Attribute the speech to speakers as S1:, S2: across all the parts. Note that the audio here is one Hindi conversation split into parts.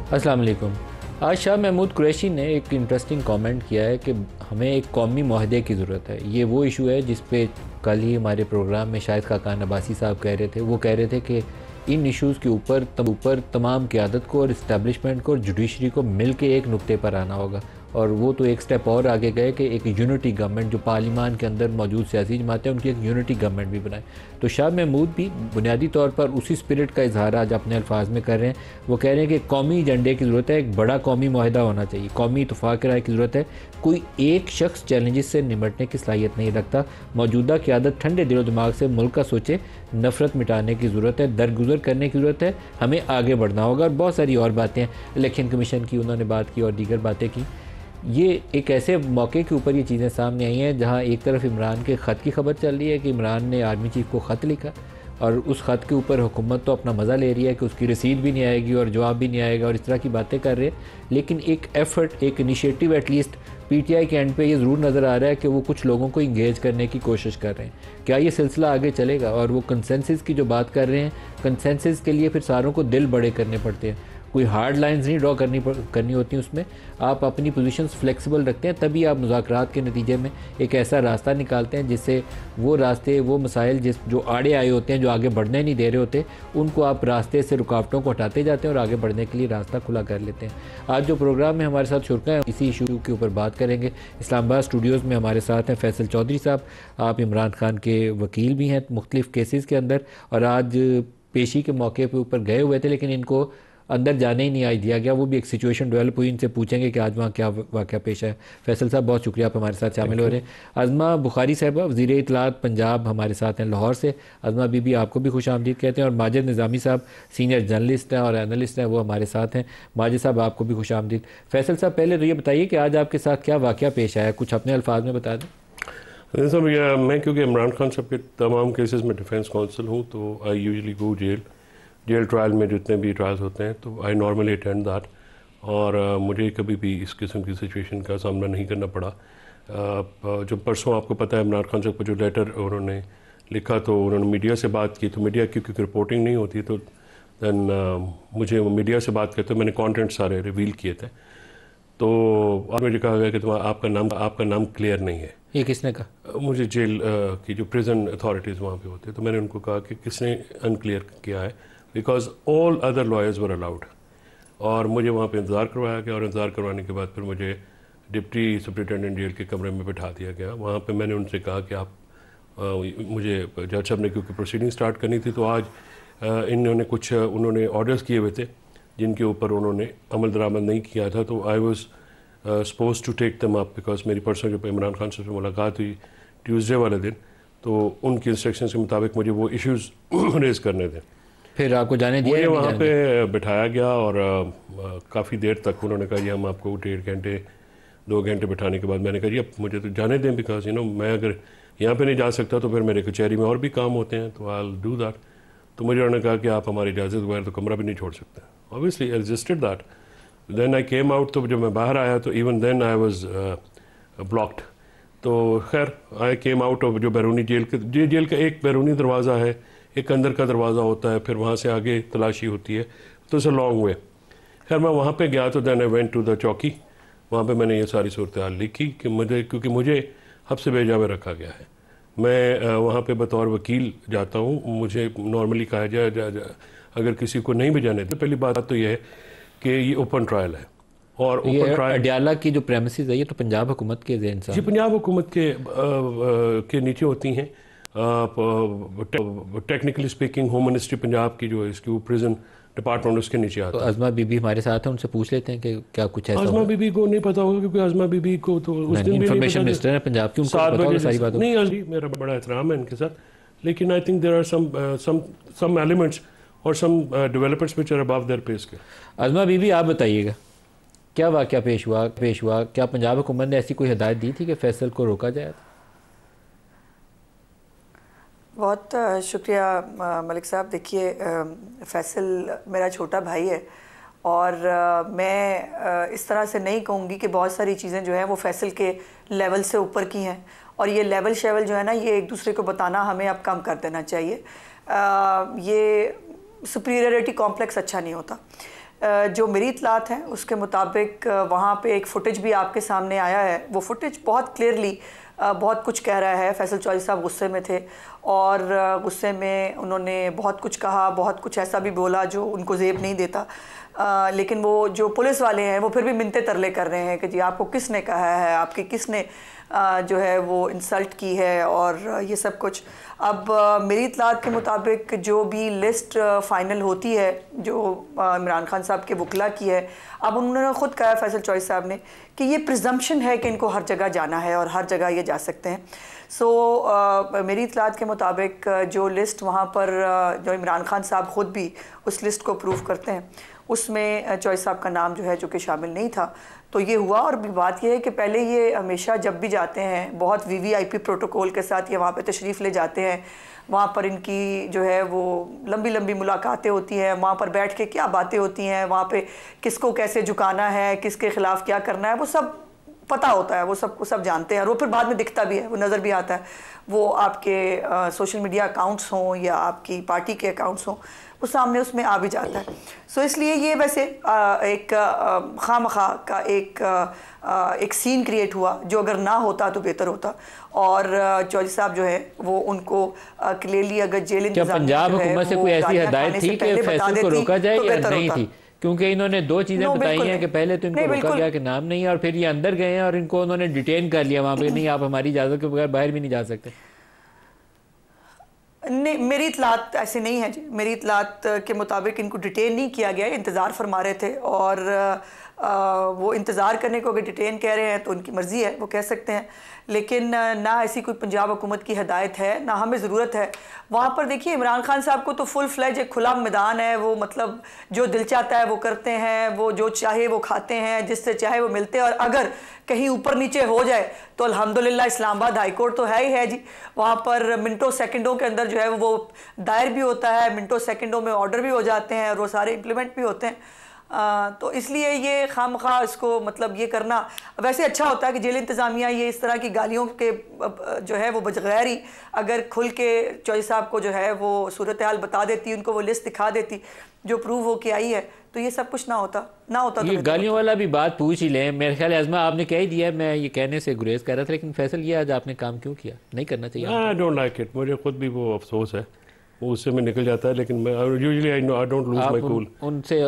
S1: अस्सलाम वालेकुम। आज शाह महमूद कुरैशी ने एक इंटरेस्टिंग कमेंट किया है कि हमें एक कौमी मुआहदे की ज़रूरत है। ये वो इशू है जिस पे कल ही हमारे प्रोग्राम में शाहिद खाकान अब्बासी साहब कह रहे थे। वो कह रहे थे कि इन इश्यूज़ के ऊपर तमाम क़यादत को और इस्टेब्लिशमेंट को और जुडिशरी को मिल के एक नुक्ते पर आना होगा। और वो तो एक स्टेप और आगे गए कि एक यूनिटी गवर्नमेंट जो पार्लिमान के अंदर मौजूद सियासी जमातें उनकी एक यूनिटी गवर्नमेंट भी बनाए। तो शाह महमूद भी बुनियादी तौर पर उसी स्पिरिट का इजहार आज अपने अल्फाज में कर रहे हैं। वो कह रहे हैं कि कौमी एजेंडे की ज़रूरत है, एक बड़ा कौमी मुआहदा होना चाहिए, कौमी इत्तफाक राय की ज़रूरत है। कोई एक शख्स चैलेंजेस से निपटने की सलाहियत नहीं रखता। मौजूदा क़यादत ठंडे दिलो दिमाग से मुल्क का सोचे, नफ़रत मिटाने की ज़रूरत है, दरगुजर करने की ज़रूरत है, हमें आगे बढ़ना होगा। और बहुत सारी और बातें, इलेक्शन कमीशन की उन्होंने बात की और दीगर बातें की। ये एक ऐसे मौके के ऊपर ये चीज़ें सामने आई हैं जहाँ एक तरफ इमरान के ख़त की खबर चल रही है कि इमरान ने आर्मी चीफ को ख़त लिखा और उस ख़त के ऊपर हुकूमत तो अपना मज़ा ले रही है कि उसकी रसीद भी नहीं आएगी और जवाब भी नहीं आएगा और इस तरह की बातें कर रहे हैं। लेकिन एक एफ़र्ट, एक इनिशिएटिव एटलीस्ट पीटीआई के एंड पे ये ज़रूर नज़र आ रहा है कि वो कुछ लोगों को इंगेज करने की कोशिश कर रहे हैं। क्या ये सिलसिला आगे चलेगा? और वो कंसेंसस की जो बात कर रहे हैं, कंसेंसस के लिए फिर सारों को दिल बड़े करने पड़ते हैं। कोई हार्ड लाइंस नहीं ड्रॉ करनी होती उसमें। आप अपनी पोजीशंस फ्लेक्सिबल रखते हैं, तभी आप मुज़ाकरात के नतीजे में एक ऐसा रास्ता निकालते हैं जिससे वो रास्ते, वो मसाइल जो आड़े आए होते हैं, जो आगे बढ़ने नहीं दे रहे होते, उनको आप रास्ते से रुकावटों को हटाते जाते हैं और आगे बढ़ने के लिए रास्ता खुला कर लेते हैं। आज जो प्रोग्राम में हमारे साथ शुरका है, इसी इशू के ऊपर बात करेंगे। इस्लामाबाद स्टूडियोज़ में हमारे साथ हैं फैसल चौधरी साहब। आप इमरान खान के वकील भी हैं मुख्तलिफ़ केसेस के अंदर और आज पेशी के मौके के ऊपर गए हुए थे, लेकिन इनको अंदर जाने ही नहीं आई दिया गया। वो भी एक सिचुएशन डेवलप हुई, इनसे पूछेंगे कि आज वहाँ क्या वाक़या पेश है। फैसल साहब, बहुत शुक्रिया आप हमारे साथ शामिल हो रहे हैं। अज़मा बुखारी साहबा, वज़ीर इत्तलात पंजाब, हमारे साथ हैं लाहौर से। अज़मा बीबी, आपको भी खुश आमदीद कहते हैं। और माजिद निज़ामी साहब, सीनियर जर्नलिस्ट हैं और एनालिस्ट हैं, वो हमारे साथ हैं। माजिद साहब, आपको भी खुश आमदीद। फैसल साहब, पहले तो ये बताइए कि आज आपके साथ क्या वाक़या पेश आया, कुछ अपने अल्फाज में बता दें।
S2: सब मैं क्योंकि इमरान खान साहब के तमाम केसेस में डिफेंस काउंसिल हूँ, तो I usually go jail trial में जितने भी ट्रायल्स होते हैं, तो आई नॉर्मली अटेंड दैट। और मुझे कभी भी इस किस्म की सिचुएशन का सामना नहीं करना पड़ा। जो परसों आपको पता है इमरान खान साहब को जो लेटर उन्होंने लिखा, तो उन्होंने मीडिया से बात की, तो मीडिया की क्योंकि रिपोर्टिंग नहीं होती, तो दैन मुझे मीडिया से बात करते मैंने कंटेंट सारे रिवील किए थे। तो और मुझे कहा गया कि आपका नाम क्लियर नहीं है।
S1: ये किसने कहा?
S2: मुझे जेल की जो प्रिजन अथॉरिटीज़ वहाँ पे होते हैं, तो मैंने उनको कहा कि किसने अनक्लियर किया है, because all other lawyers were allowed. और मुझे वहाँ पे इंतज़ार करवाया गया और इंतज़ार करवाने के बाद फिर मुझे डिप्टी सुपरिटेंडेंट जेल के कमरे में बिठा दिया गया। वहाँ पे मैंने उनसे कहा कि आप मुझे जज साहब ने क्योंकि प्रोसीडिंग स्टार्ट करनी थी, तो आज उन्होंने ऑर्डर्स किए हुए थे जिनके ऊपर उन्होंने अमल दरामद नहीं किया था। तो I was suppose to take them up, because मेरी पर्सनल जो इमरान खान से मुलाकात हुई ट्यूसडे वाले दिन, तो उनकी इंस्ट्रक्शन के मुताबिक मुझे वो इश्यूज़ रेज़ करने थे।
S1: फिर आपको जाने दिया?
S2: मुझे वहाँ पे बिठाया गया और काफ़ी देर तक उन्होंने कहा जी हम आपको 1.5 घंटे 2 घंटे बिठाने के बाद मैंने कहा जी अब मुझे तो जाने दें, बिकॉज मैं अगर यहाँ पे नहीं जा सकता तो फिर मेरे कचहरी में और भी काम होते हैं, तो आई विल डू दैट। तो मुझे उन्होंने कहा कि आप हमारी इजाज़त बगैर तो कमरा भी नहीं छोड़ सकते। Obviously I registered that. Then I came out, तो जब मैं बाहर आया तो even then I was blocked. तो खैर आई केम आउट ऑफ जो बैरूनी जेल का एक बैरूनी दरवाज़ा है, एक अंदर का दरवाज़ा होता है, फिर वहाँ से आगे तलाशी होती है, तो इट्स अ लॉन्ग वे। खैर मैं वहाँ पे गया तो then I went to the चौकी। वहाँ पे मैंने ये सारी सूरत हाल लिखी कि मुझे हब्स बेजा में रखा गया है। मैं वहाँ पे बतौर वकील जाता हूँ। मुझे नॉर्मली कहा जाए अगर किसी को नहीं भी जाने तो पहली बात तो ये है कि ये ओपन ट्रायल है। और ओपन ट्रायल
S1: अडयाला की जो प्रेमिसेस है ये तो पंजाब हुकूमत के ज़हन से,
S2: जी पंजाब हुकूमत के नीचे होती हैं। Technically speaking home ministry Punjab की जो है इसकी वो प्रिजन डिपार्टमेंट उसके नीचे आता है।
S1: तो अज़मा बीबी हमारे साथ है, उनसे पूछ लेते हैं कि क्या कुछ ऐसा।
S2: अज़मा बीबी को नहीं पता होगा क्योंकि अज़मा बीबी को तो उस दिन
S1: इन्फॉर्मेशन मिनिस्टर है पंजाब की, उनको पता होगा सारी बातों।
S2: नहीं, मेरा बड़ा एहतराम है इनके साथ, लेकिन I think there are some elements और some developments which are above their pay scale.
S1: Azma Bibi, आप बताइएगा क्या वाक़या पेश हुआ? क्या पंजाब हुकूमत ने ऐसी कोई हिदायत दी थी कि फैसल को रोका जाए?
S3: बहुत शुक्रिया मलिक साहब। देखिए, फैसल मेरा छोटा भाई है और मैं इस तरह से नहीं कहूँगी कि बहुत सारी चीज़ें जो हैं वो फैसल के लेवल से ऊपर की हैं, और ये लेवल शेवल जो है ना, ये एक दूसरे को बताना हमें अब कम कर देना चाहिए। ये सुपीरियरिटी कॉम्प्लेक्स अच्छा नहीं होता। जो मेरी इतलात हैं उसके मुताबिक वहाँ पे एक फुटेज भी आपके सामने आया है। वो फुटेज बहुत क्लियरली बहुत कुछ कह रहा है। फैसल चौधरी साहब गुस्से में थे और गुस्से में उन्होंने बहुत कुछ कहा, बहुत कुछ ऐसा भी बोला जो उनको ज़ेब नहीं देता। लेकिन वो जो पुलिस वाले हैं वो फिर भी मिन्नतें तरले कर रहे हैं कि जी आपको किसने कहा है, आपके किसने जो है वो इंसल्ट की है और ये सब कुछ। अब मेरी इतलात के मुताबिक जो भी लिस्ट फ़ाइनल होती है जो इमरान खान साहब के वकला की है, अब उन्होंने ख़ुद कहा फैसल चौधरी साहब ने कि ये प्रिजम्पशन है कि इनको हर जगह जाना है और हर जगह ये जा सकते हैं। सो मेरी इतलात के मुताबिक जो लिस्ट वहाँ पर जो इमरान खान साहब ख़ुद भी उस लिस्ट को अप्रूव करते हैं उसमें चौधरी साहब का नाम जो है जो कि शामिल नहीं था। तो ये हुआ। और भी बात यह है कि पहले ये हमेशा जब भी जाते हैं बहुत वीवीआईपी प्रोटोकॉल के साथ ये वहाँ पे तशरीफ़ ले जाते हैं। वहाँ पर इनकी जो है वो लंबी लंबी मुलाकातें होती हैं, वहाँ पर बैठ के क्या बातें होती हैं, वहाँ पे किसको कैसे झुकाना है, किसके ख़िलाफ़ क्या करना है, वो सब पता होता है, वो सब जानते हैं और वो फिर बाद में दिखता भी है, वो नज़र भी आता है। वो आपके सोशल मीडिया अकाउंट्स हों या आपकी पार्टी के अकाउंट्स हों, वो सामने उसमें आ भी जाता है। सो इसलिए ये वैसे एक खामखा का एक सीन क्रिएट हुआ जो अगर ना होता तो बेहतर होता। और चौधरी साहब जो है वो उनको क्लियरली अगर जेल इंतजामिया
S1: पंजाब हुकूमत से कोई ऐसी हिदायत थी कि फैसल को रोका जाए या नहीं थी? क्योंकि इन्होंने दो चीज़ें बताई हैं कि पहले तो इनको रोका गया कि नाम नहीं है और फिर ये अंदर गए हैं और इनको उन्होंने डिटेन कर लिया वहाँ पे, नहीं आप हमारी इजाज़त के बगैर बाहर भी नहीं जा सकते।
S3: नहीं, मेरी इतलात ऐसी नहीं है जी। मेरी इतलात के मुताबिक इनको डिटेन नहीं किया गया, इंतज़ार फरमा रहे थे और वो इंतज़ार करने को अगर डिटेन कह रहे हैं तो उनकी मर्ज़ी है, वो कह सकते हैं। लेकिन ना ऐसी कोई पंजाब हुकूमत की हिदायत है, ना हमें ज़रूरत है। वहाँ पर देखिए इमरान खान साहब को तो फुल फ्लैज एक खुला मैदान है, वो मतलब जो दिल चाहता है वो करते हैं, वो जो चाहे वो खाते हैं, जिससे चाहे वो मिलते हैं। और अगर कहीं ऊपर नीचे हो जाए तो अल्हम्दुलिल्लाह इस्लामाबाद हाई कोर्ट तो है ही है जी। वहाँ पर मिनटों सेकंडों के अंदर जो है वो दायर भी होता है, मिनटों सेकंडों में ऑर्डर भी हो जाते हैं और वो सारे इम्प्लीमेंट भी होते हैं। तो इसलिए ये खामखा इसको मतलब ये करना वैसे अच्छा होता है कि जेल इंतज़ामिया ये इस तरह की गालियों के जो है वो बगैर ही अगर खुल के चौधरी साहब को जो है वो सूरत हाल बता देती, उनको वो लिस्ट दिखा देती जो प्रूव हो के आई है, तो ये सब कुछ ना होता
S1: ये तो गालियों वाला भी बात पूछ ही लें। मेरे ख्याल आज़मा आपने कह ही दिया, मैं ये कहने से गुरेज कर रहा था। लेकिन फैसल ये आज आपने काम क्यों किया? नहीं करना चाहिए।
S2: आई डोंट लाइक इट, मुझे खुद भी वो अफसोस है, वो उससे मैं निकल जाता है। लेकिन मैं usually I don't lose my cool.
S1: उनसे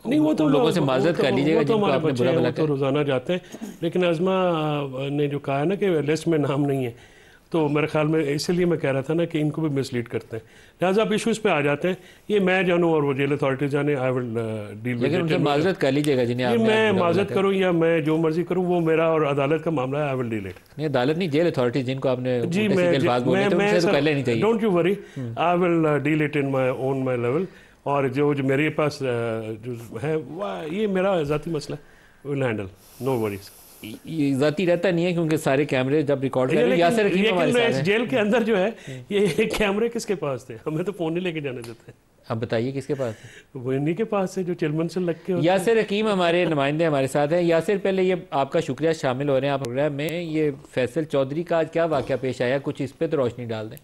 S2: नहीं, वो तो
S1: लोगों से माजरत कर लीजिएगा जिनको आपने बुरा भला
S2: तो रोज़ाना जाते हैं। लेकिन आज़मा ने जो कहा है ना कि लिस्ट में नाम नहीं है, तो मेरे ख्याल में इसलिए मैं कह रहा था ना कि इनको भी मिसलीड करते हैं। लिहाजा आप इशूज़ पे आ जाते हैं, ये मैं जानूँ और वो जेल अथॉरिटी जाने, आई विल डील विद।
S1: लेकिन उनसे माजरत कर लीजिएगा जिन्हें
S2: आपने मैं माजरत करूँ या मैं जो मर्जी करूँ, वो मेरा और अदालत का मामला है, आई विल डील इट।
S1: नहीं अदालत नहीं, जेल अथॉरिटी जिनको आपने
S2: जी मैं don't you worry, I will deal it in my own my level. और जो मेरे पास जो है ये मेरा ज़ाती मसला है, विल हैंडल, नो वरीज।
S1: ये ज़ाती रहता नहीं है क्योंकि सारे कैमरे जब रिकॉर्ड कर यासिर रकीम हमारे साथ हैं।
S2: जेल के अंदर जो है ये कैमरे किसके पास थे? हमें तो फ़ोन नहीं लेके जाने देते।
S1: अब बताइए किसके पास थे?
S2: वो इन्हीं के पास है जो चिलमन से लग के।
S1: यासिर रकीम हमारे नुमाइंदे हमारे साथ हैं। यासिर पहले ये आपका शुक्रिया, शामिल हो रहे हैं आप प्रोग्राम में। ये फैसल चौधरी का आज क्या वाक़या पेश आया, कुछ इस पर तो रोशनी डाल दें।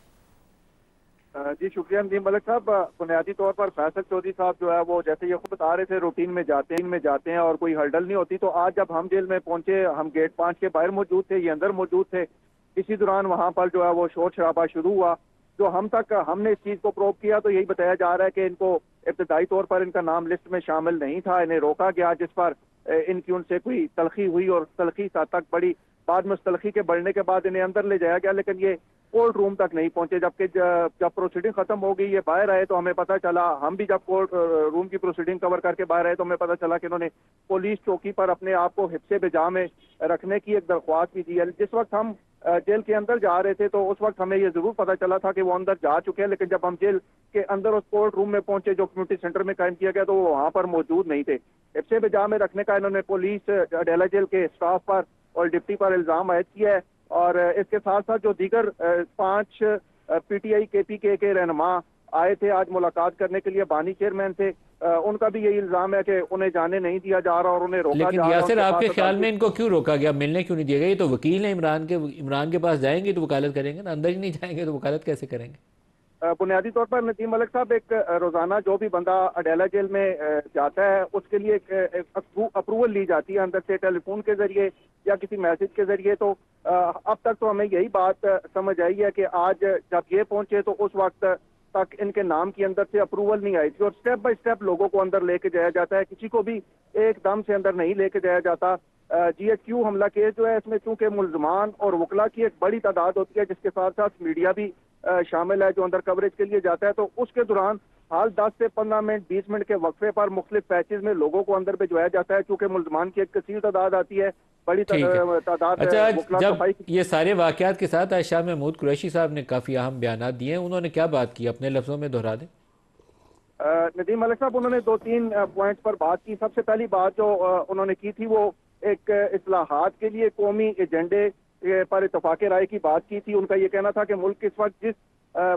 S4: जी शुक्रिया नदीम मलिक साहब। बुनियादी तौर पर फैसल चौधरी साहब जो है वो जैसे ये खुद बता रहे थे रूटीन में जाते हैं और कोई हर्डल नहीं होती। तो आज जब हम जेल में पहुंचे, हम गेट 5 के बाहर मौजूद थे, ये अंदर मौजूद थे। इसी दौरान वहां पर जो है वो शोर शराबा शुरू हुआ। जो हमने इस चीज़ को प्रोब किया तो यही बताया जा रहा है कि इनको इब्तदाई तौर पर इनका नाम लिस्ट में शामिल नहीं था, इन्हें रोका गया, जिस पर इनकी उनसे कोई तलखी हुई और तलखी तक बढ़ी। बाद में उस तलखी के बढ़ने के बाद इन्हें अंदर ले जाया गया, लेकिन ये कोर्ट रूम तक नहीं पहुंचे। जबकि जब प्रोसीडिंग खत्म हो गई, ये बाहर आए तो हमें पता चला, हम भी जब कोर्ट रूम की प्रोसीडिंग कवर करके बाहर आए तो हमें पता चला कि इन्होंने पुलिस चौकी पर अपने आप को हिफ्ज़े बिजा में रखने की एक दरख्वास्त भी दी है। जिस वक्त हम जेल के अंदर जा रहे थे तो उस वक्त हमें ये जरूर पता चला था कि वो अंदर जा चुके हैं, लेकिन जब हम जेल के अंदर उस कोर्ट रूम में पहुंचे जो कम्युनिटी सेंटर में कायम किया गया तो वो वहां पर मौजूद नहीं थे। हिफ्ज़े बिजा में रखने का इन्होंने पुलिस अडेला जेल के स्टाफ पर और डिप्टी पर इल्जाम आयद किया है। और इसके साथ साथ जो दीगर 5 पीटीआई केपीके के रहनुमा आए थे आज मुलाकात करने के लिए, बानी चेयरमैन थे, उनका भी यही इल्जाम है कि उन्हें जाने नहीं दिया जा रहा और उन्हें रोका जा रहा।
S1: लेकिन यासिर आपके ख्याल में इनको क्यों रोका गया, मिलने क्यों नहीं दिया गया? ये तो वकील है इमरान के पास जाएंगे तो वकालत करेंगे ना, अंदर ही नहीं जाएंगे तो वकालत कैसे करेंगे?
S4: बुनियादी तौर पर नदीम मलिक साहब, एक रोज़ाना जो भी बंदा अडेला जेल में जाता है उसके लिए एक अप्रूवल ली जाती है अंदर से, टेलीफोन के जरिए या किसी मैसेज के जरिए। तो अब तक तो हमें यही बात समझ आई है कि आज जब ये पहुंचे तो उस वक्त तक इनके नाम की अंदर से अप्रूवल नहीं आई थी, और स्टेप बाय स्टेप लोगों को अंदर लेके जाया जाता है, किसी को भी एकदम से अंदर नहीं लेके जाया जाता। GHQ हमला केस जो है इसमें चूंकि मुल्जमान और वकला की एक बड़ी तादाद होती है, जिसके साथ साथ मीडिया भी शामिल है जो अंदर कवरेज के लिए जाता है, तो उसके दौरान हाल 10 से 15 मिनट 20 मिनट के वक्फे पर मुख्तलिफ पैचेज में लोगों को अंदर भिजवाया जाता है। चूंकि मुल्जमान की एक कसीर तादाद आती है, बड़ी तादाद।
S1: अच्छा, जब ये सारे वाकयात के साथ आज शाह महमूद कुरैशी साहब ने काफ़ी अहम बयान दिए हैं, उन्होंने क्या बात की, अपने लफ्ज़ों में दोहरा दें।
S4: नदीम मलिक साहब, उन्होंने 2-3 पॉइंट्स पर बात की। सबसे पहली बात जो उन्होंने की थी वो एक इस्लाहात के लिए कौमी एजेंडे पर इत्तफाक राय की बात की थी। उनका ये कहना था कि मुल्क इस वक्त जिस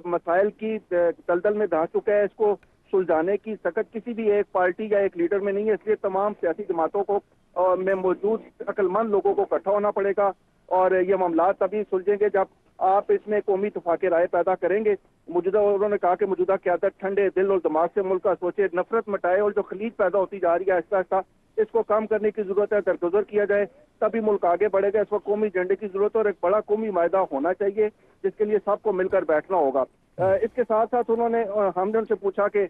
S4: मसाइल की दलदल में धंस चुका है, इसको सुलझाने की सकत किसी भी एक पार्टी या एक लीडर में नहीं है, इसलिए तमाम सियासी जमातों को में मौजूद अक्लमंद लोगों को इकट्ठा होना पड़ेगा, और ये मामला तभी सुलझेंगे जब आप इसमें कौमी इत्तफाक राय पैदा करेंगे। उन्होंने कहा कि मौजूदा क़यादत ठंडे दिल और दिमाग से मुल्क का सोचे, नफरत मिटाए, और जो खलीज पैदा होती जा रही है आहिस्ता आहिस्ता इसको कम करने की जरूरत है, दरगुजर किया जाए, तभी मुल्क आगे बढ़ेगा। इस वक्त कौमी एजेंडे की जरूरत है और एक बड़ा कौमी मायदा होना चाहिए जिसके लिए सबको मिलकर बैठना होगा। इसके साथ साथ हमने उनसे पूछा कि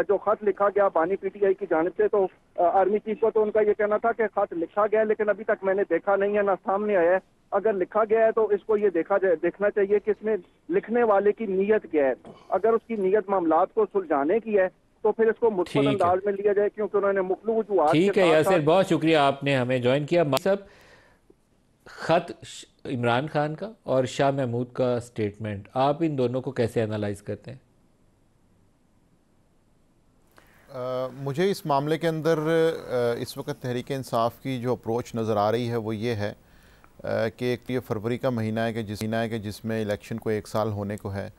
S4: जो खत लिखा गया बानी PTI की जानिब से, तो आर्मी चीफ को तो उनका ये कहना था कि खत लिखा गया है लेकिन अभी तक मैंने देखा नहीं है, ना सामने आया है। अगर लिखा गया है तो इसको ये देखना चाहिए कि इसमें लिखने वाले की नीयत क्या है। अगर उसकी नीयत मामलात को सुलझाने की है तो फिर इसको मुस्तकिल अंदाज में लिया जाए, क्योंकि उन्होंने मुख्तलिफ वजूहात।
S1: ठीक है यासिर, बहुत शुक्रिया आपने हमें ज्वाइन किया। सब खत इमरान खान का और शाह महमूद का स्टेटमेंट, आप इन दोनों को कैसे एनालाइज करते हैं?
S5: मुझे इस मामले के अंदर इस वक्त तहरीक इंसाफ की जो अप्रोच नज़र आ रही है वो ये है कि एक ये फरवरी का महीना है कि जिसमें इलेक्शन को 1 साल होने को है,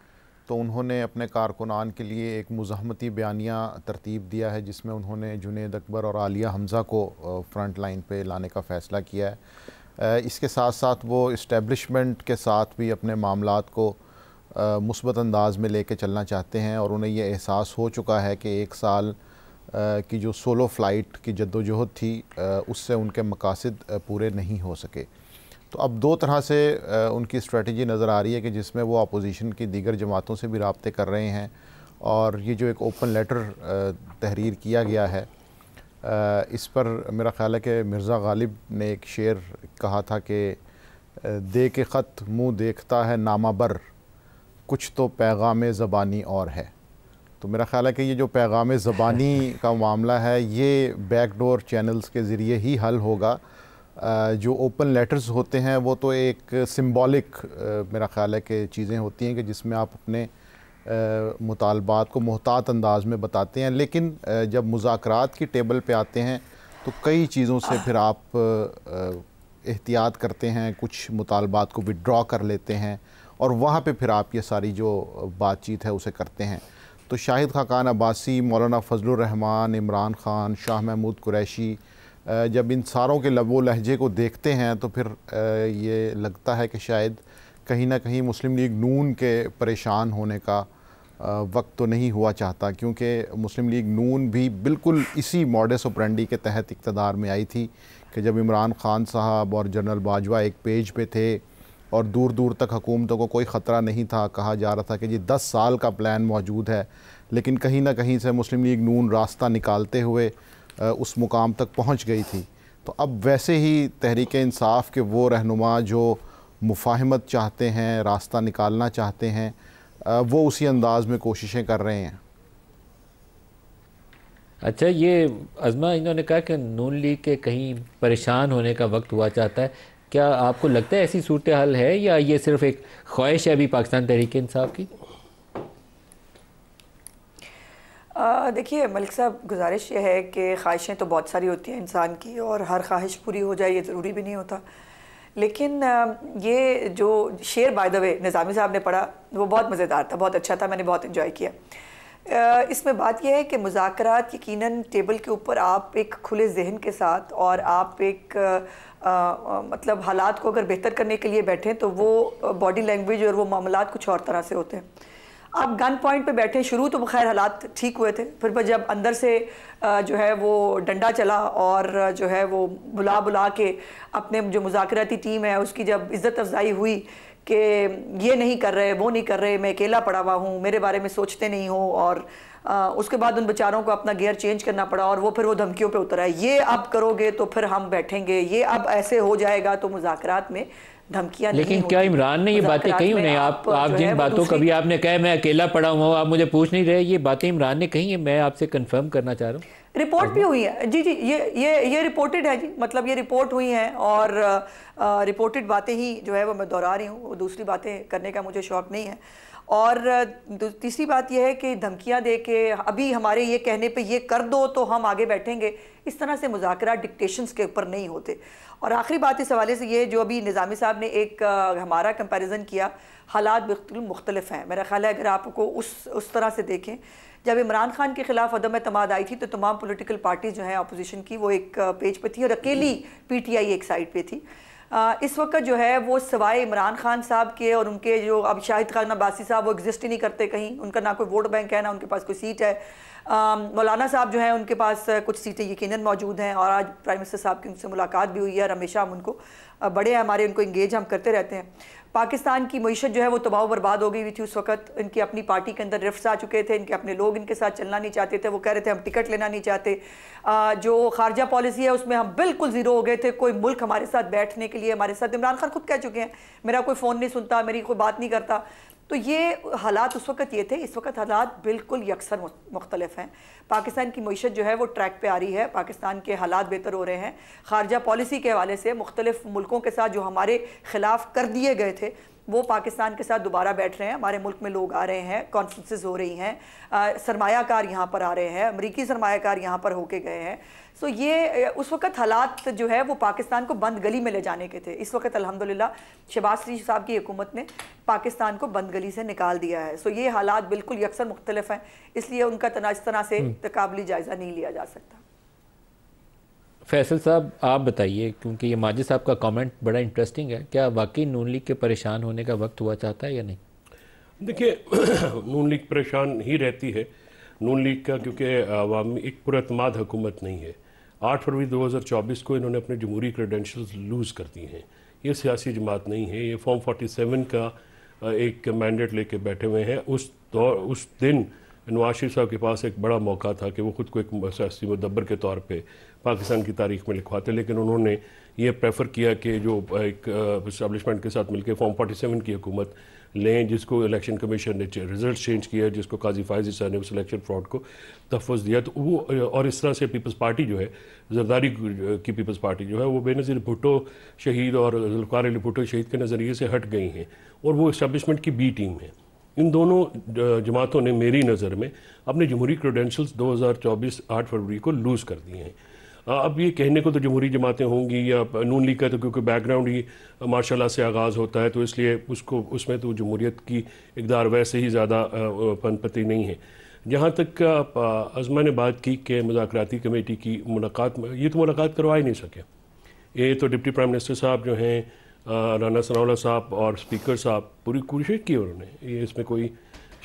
S5: तो उन्होंने अपने कारकुनान के लिए एक मुज़ाहमती बयानिया तरतीब दिया है जिसमें उन्होंने जुनैद अकबर और आलिया हमज़ा को फ्रंट लाइन पे लाने का फ़ैसला किया है। इसके साथ साथ वो इस्टेब्लिशमेंट के साथ भी अपने मामलात को मुस्बत अंदाज़ में लेके चलना चाहते हैं, और उन्हें ये एहसास हो चुका है कि 1 साल की जो सोलो फ़्लाइट की जद्दोजहद थी उससे उनके मकासद पूरे नहीं हो सके। तो अब 2 तरह से उनकी स्ट्रेटजी नज़र आ रही है कि जिसमें वो अपोजिशन की दीगर जमातों से भी राब्ते कर रहे हैं, और ये जो एक ओपन लेटर तहरीर किया गया है इस पर मेरा ख़्याल है कि मिर्ज़ा गालिब ने एक शेर कहा था कि दे के ख़त मुँह देखता है नामाबर, कुछ तो पैगाम ज़बानी और है। तो मेरा ख़्याल है कि ये जो पैगाम ज़बानी का मामला है ये बैकडोर चैनल्स के ज़रिए ही हल होगा। जो ओपन लेटर्स होते हैं वो तो एक सिंबॉलिक मेरा ख़्याल है कि चीज़ें होती हैं कि जिसमें आप अपने मुतालबात को मोहतात अंदाज में बताते हैं, लेकिन जब मुज़ाकरात की टेबल पे आते हैं तो कई चीज़ों से फिर आप एहतियात करते हैं, कुछ मुतालबात को विड्रॉ कर लेते हैं, और वहाँ पे फिर आप ये सारी जो बातचीत है उसे करते हैं। तो शाहिद खाकान अब्बासी, मौलाना फजलुर रहमान, इमरान ख़ान, शाह महमूद कुरैशी, जब इन सारों के लबो लहजे को देखते हैं तो फिर ये लगता है कि शायद कहीं ना कहीं मुस्लिम लीग नून के परेशान होने का वक्त तो नहीं हुआ चाहता, क्योंकि मुस्लिम लीग नून भी बिल्कुल इसी मॉडस ऑपरेंडी के तहत इक़्तिदार में आई थी कि जब इमरान ख़ान साहब और जनरल बाजवा एक पेज पे थे और दूर दूर तक हुकूमतों को कोई ख़तरा नहीं था, कहा जा रहा था कि जी 10 साल का प्लान मौजूद है, लेकिन कहीं ना कहीं से मुस्लिम लीग नून रास्ता निकालते हुए उस मुकाम तक पहुंच गई थी। तो अब वैसे ही तहरीक इंसाफ के वो रहनुमा जो मुफाहमत चाहते हैं, रास्ता निकालना चाहते हैं, वो उसी अंदाज में कोशिशें कर रहे हैं।
S1: अच्छा, ये अज़मा इन्होंने कहा कि नून लीग के कहीं परेशान होने का वक्त हुआ चाहता है, क्या आपको लगता है ऐसी सूरत हाल है या ये सिर्फ एक ख्वाहिश है अभी पाकिस्तान तहरीक इंसाफ की?
S3: देखिए मलिक साहब, गुजारिश ये है कि ख्वाहिशें तो बहुत सारी होती हैं इंसान की, और हर ख्वाहिश पूरी हो जाए ये ज़रूरी भी नहीं होता। लेकिन ये जो शेर बाय द वे निज़ामी साहब ने पढ़ा वो बहुत मज़ेदार था, बहुत अच्छा था, मैंने बहुत इन्जॉय किया। इसमें बात यह है कि मुज़ाकरात यकीनन टेबल के ऊपर आप एक खुले जहन के साथ और आप एक मतलब हालात को अगर बेहतर करने के लिए बैठें तो वो बॉडी लैंग्वेज और वो मामलात कुछ और तरह से होते हैं। आप गन पॉइंट पे बैठे, शुरू तो खैर हालात ठीक हुए थे, फिर जब अंदर से जो है वो डंडा चला और जो है वो बुला बुला के अपने जो मुज़ाकराती टीम है उसकी जब इज़्ज़त अफजाई हुई कि ये नहीं कर रहे, वो नहीं कर रहे, मैं अकेला पड़ा हुआ हूँ, मेरे बारे में सोचते नहीं हो, और उसके बाद उन बेचारों को अपना गियर चेंज करना पड़ा और वो फिर वो धमकियों पे उतर आए, ये अब करोगे तो फिर हम बैठेंगे, ये अब ऐसे हो जाएगा। तो मुज़ाकरात में धमकियां नहीं
S1: लेकिन क्या इमरान ने ये बातें कही उन्हें? आप जिन बातों कभी आपने कहा मैं अकेला पड़ा हुआ हूँ, आप मुझे पूछ नहीं रहे, ये बातें इमरान ने कही है, मैं आपसे कंफर्म करना चाह रहा हूँ।
S3: रिपोर्ट भी हुई है जी, ये रिपोर्टेड है जी, मतलब ये रिपोर्ट हुई है और रिपोर्टेड बातें ही जो है वो मैं दोहरा रही हूँ, दूसरी बातें करने का मुझे शौक नहीं है। और तीसरी बात यह है कि धमकियां दे के अभी हमारे ये कहने पे ये कर दो तो हम आगे बैठेंगे, इस तरह से मुज़ाकरा डिक्टेशंस के ऊपर नहीं होते। और आखिरी बात इस हवाले से ये, जो अभी निज़ामी साहब ने एक हमारा कंपैरिजन किया, हालात बिल्कुल मुख्तलिफ हैं। मेरा ख्याल है अगर आपको उस तरह से देखें, जब इमरान खान के खिलाफ अदम एतमाद आई थी तो तमाम पॉलिटिकल पार्टीज जो हैं अपोजिशन की वो एक पेज पे थी और अकेली PTI एक साइड पे थी। इस वक्त जो है वो सिवाय इमरान खान साहब के और उनके जो अब शाहिद खान अब्बासी साहब वो एग्जिस्ट ही नहीं करते कहीं, उनका ना कोई वोट बैंक है ना उनके पास कोई सीट है। मौलाना साहब जो हैं उनके पास कुछ सीटें यकीनन मौजूद हैं और आज प्राइम मिनिस्टर साहब की उनसे मुलाकात भी हुई है और हमेशा हम उनको बड़े हमारे उनको इंगेज हम करते रहते हैं। पाकिस्तान की मईशत जो है वो तबाह बर्बाद हो गई हुई थी उस वक्त, इनकी अपनी पार्टी के अंदर रिफ्ट्स आ चुके थे, इनके अपने लोग इनके साथ चलना नहीं चाहते थे, वो कह रहे थे हम टिकट लेना नहीं चाहते। जो खारजा पॉलिसी है उसमें हम बिल्कुल ज़ीरो हो गए थे, कोई मुल्क हमारे साथ बैठने के लिए हमारे साथ, इमरान खान खुद कह चुके हैं मेरा कोई फ़ोन नहीं सुनता, मेरी कोई बात नहीं करता। तो ये हालात उस वक्त ये थे, इस वक्त हालात बिल्कुल यकसर मुख्तलिफ हैं। पाकिस्तान की मईशत जो है वो ट्रैक पे आ रही है, पाकिस्तान के हालात बेहतर हो रहे हैं। खारजा पॉलिसी के हवाले से मुख्तलिफ मुल्कों के साथ जो हमारे खिलाफ कर दिए गए थे वो पाकिस्तान के साथ दोबारा बैठ रहे हैं, हमारे मुल्क में लोग आ रहे हैं, कॉन्फ्रेंसेस हो रही हैं, सरमायाकार यहाँ पर आ रहे हैं, अमरीकी सरमायाकार यहाँ पर होके गए हैं। सो ये उस वक्त हालात जो है वो पाकिस्तान को बंद गली में ले जाने के थे। इस वक्त अल्हम्दुलिल्लाह शहबाज शरीफ साहब की हुकूमत ने पाकिस्तान को बंद गली से निकाल दिया है। सो ये हालात बिल्कुल यकसर मुख्तलिफ हैं, इसलिए उनका इस तरह से तकाबली जायज़ा नहीं लिया जा सकता।
S1: फैसल साहब आप बताइए, क्योंकि ये माजिद साहब का कमेंट बड़ा इंटरेस्टिंग है, क्या वाकई नून लीग के परेशान होने का वक्त हुआ चाहता है या नहीं?
S2: देखिए नून लीग परेशान ही रहती है, नून लीग का क्योंकि अवामी एक पुरअतमाद हुकूमत नहीं है। 8 फरवरी 2024 को इन्होंने अपने जमहूरी क्रेडेंशियल्स लूज़ कर दिए हैं। ये सियासी जमात नहीं है, ये फॉर्म 47 का एक मैंडेट लेके बैठे हुए हैं। उस दिन नवाज शरीफ साहब के पास एक बड़ा मौका था कि वो ख़ुद को एक सियासी मुदब्बर के तौर पे पाकिस्तान की तारीख में लिखवाते, लेकिन उन्होंने ये प्रेफर किया कि जो एक इस्टेब्लिशमेंट के साथ मिलकर फॉर्म 47 की हुकूमत लें, जिसको इलेक्शन कमीशन ने रिजल्ट चेंज किया, जिसको काजी फायज़ ईसा ने उस इलेक्शन फ्रॉड को तहफ़्फ़ुज़ दिया। तो वो और इस तरह से पीपल्स पार्टी जो है, जरदारी की पीपल्स पार्टी जो है वो बेनज़ीर भुट्टो शहीद और जुल्फ़िकार अली भुट्टो शहीद के नज़रिए से हट गई हैं और वो इस्टेब्लिशमेंट की बी टीम है। इन दोनों जमातों ने मेरी नज़र में अपने जमहूरी क्रेडेंशियल्स 2024 8 फरवरी को लूज़ कर दिए हैं। अब ये कहने को तो जमहूरी जमातें होंगी या नून लीग का, तो क्योंकि बैकग्राउंड ही माशाल्लाह से आगाज़ होता है तो इसलिए उसमें तो जमहूरियत की इक़दार वैसे ही ज़्यादा पनपती नहीं है। जहाँ तक अज़मा ने बात की कि मुज़ाकराती कमेटी की मुलाकात में, ये तो मुलाकात करवा ही नहीं सके। ये तो डिप्टी प्राइम मिनिस्टर साहब जो हैं राना सनाउल्लाह साहब और स्पीकर साहब पूरी कोशिश की उन्होंने, ये इसमें कोई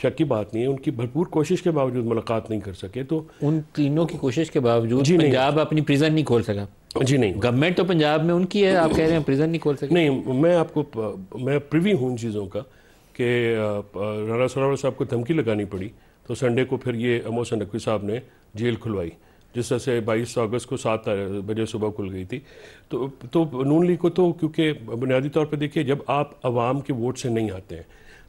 S2: शक की बात नहीं है। उनकी भरपूर कोशिश के बावजूद मुलाकात नहीं कर सके। तो
S1: उन तीनों की कोशिश के बावजूद पंजाब अपनी प्रिजन नहीं खोल सका।
S2: जी नहीं,
S1: गवर्नमेंट तो पंजाब में उनकी है, आप कह रहे हैं प्रिजन नहीं खोल सके।
S2: नहीं, मैं प्रिवी हूँ उन चीज़ों का कि राना सनाउल्लाह साहब को धमकी लगानी पड़ी तो संडे को फिर ये मोहसिन नकवी साहब ने जेल खुलवाई, जिस तरह से 22 अगस्त को 7 बजे सुबह खुल गई थी। तो नून लीग को तो क्योंकि बुनियादी तौर पर देखिए, जब आप आवाम के वोट से नहीं आते हैं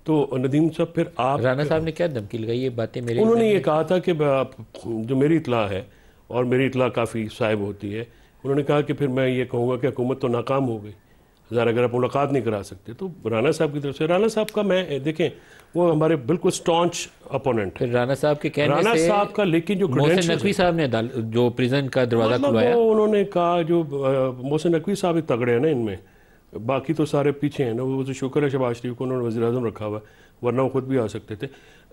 S2: तो नदीम साहब फिर आप,
S1: राना साहब ने क्या धमकी लगाई? ये बातें मेरे,
S2: उन्होंने ये कहा था कि जो मेरी इतला है और मेरी इतला काफ़ी साहिब होती है, उन्होंने कहा कि फिर मैं ये कहूँगा कि हुकूमत तो नाकाम हो गई, ज़रा अगर आप मुलाकात नहीं करा सकते। तो राना साहब की तरफ से, राना साहब का मैं देखें वो हमारे बिल्कुल स्टॉन्च अपोनेंट।
S1: फिर राना साहब के कहने
S2: राना
S1: से
S2: साहब का, लेकिन जो
S1: मोहसिन नकवी साहब ने जो प्रिजन का दरवाज़ा खुलवाया,
S2: उन्होंने कहा जो मोहसिन नकवी साहब ही तगड़े हैं ना इनमें, बाकी तो सारे पीछे हैं ना। वो तो शुक्र है शहबाज शरीफ को उन्होंने वज़ीर-ए-आज़म रखा हुआ, वरना वो खुद भी आ सकते थे।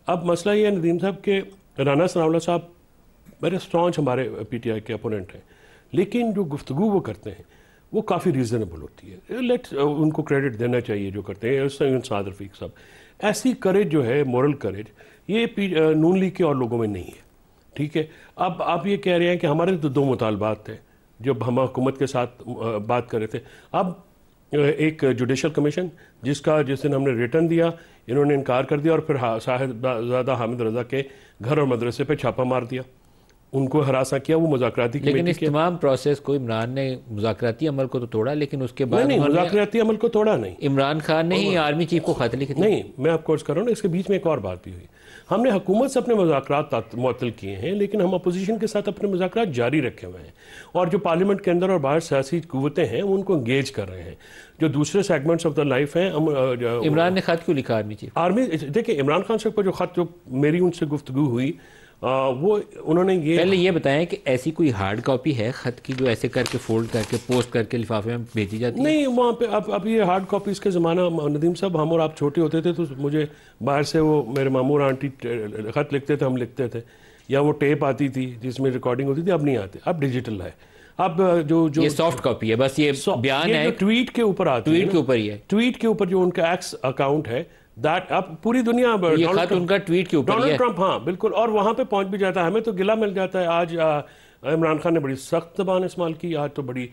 S2: अब मसला ये है नदीम साहब के राना सनाउल्लाह साहब बड़े स्ट्रॉन्च हमारे PTI के अपोनेंट हैं, लेकिन जो गुफ्तगू वो करते हैं वो काफ़ी रीज़नेबल होती है। उनको क्रेडिट देना चाहिए जो करते हैं। साद रफ़ीक साहब ऐसी करेज जो है, मॉरल करेज, ये नून लीग के और लोगों में नहीं है। ठीक है, अब आप ये कह रहे हैं कि हमारे तो 2 मुतालबात थे जब हम हुकूमत के साथ बात कर रहे थे। अब एक जुडिशल कमीशन जिस दिन हमने रिटर्न दिया, इन्होंने इनकार कर दिया और फिर साहिबजादा हामिद रज़ा के घर और मदरसे पे छापा मार दिया, उनको हरासा किया। वो मुज़ाकराती
S1: लेकिन इस तमाम प्रोसेस को इमरान ने मुज़ाकराती अमल को तो तोड़ा, लेकिन उसके बाद
S2: नहीं, मुज़ाकराती अमल को तोड़ा नहीं।
S1: इमरान खान ने ही आर्मी चीफ को खत लिखे थे।
S2: नहीं, मैं आपको अर्ज़ कर रहा हूँ ना, इसके बीच में एक और बात भी हुई। हमने हुकूमत से अपने मुज़ाकरात मुअत्तल किए हैं, लेकिन हम अपोजिशन के साथ अपने मुज़ाकरात जारी रखे हुए हैं, और जो पार्लियामेंट के अंदर और बाहर सियासी कुव्वतें हैं उनको इंगेज कर रहे हैं। जो दूसरे सेगमेंट्स ऑफ द लाइफ हैं,
S1: इमरान ने खत क्यों लिखा आर्मी चीफ?
S2: देखिए, इमरान खान साहब का जो मेरी उनसे गुफ्तगू हुई, वो उन्होंने
S1: पहले ये बताएं कि ऐसी कोई हार्ड कॉपी है खत की जो ऐसे करके फोल्ड करके पोस्ट करके लिफाफे में भेजी जाती है?
S2: नहीं, वहाँ पे अब ये हार्ड कॉपीज़ के ज़माना, नदीम साहब, हम और आप छोटे होते थे तो मुझे बाहर से वो मेरे मामूर आंटी ख़त लिखते थे, हम लिखते थे, या वो टेप आती थी जिसमें रिकॉर्डिंग होती थी। अब नहीं आते, अब डिजिटल है। अब जो
S1: ये सॉफ्ट कॉपी है, बस ये बयान है,
S2: ट्वीट के ऊपर आती है,
S1: ट्वीट के ऊपर ही है,
S2: ट्वीट के ऊपर जो उनका एक्स अकाउंट है, दैट अब पूरी दुनिया
S1: ये खत उनका ट्वीट के ऊपर
S2: डोनाल्ड ट्रंप, हाँ बिल्कुल, और वहाँ पे पहुँच भी जाता है। हमें तो गिला मिल जाता है। आज इमरान खान ने बड़ी सख्त ज़बान इस्तेमाल की, आज तो बड़ी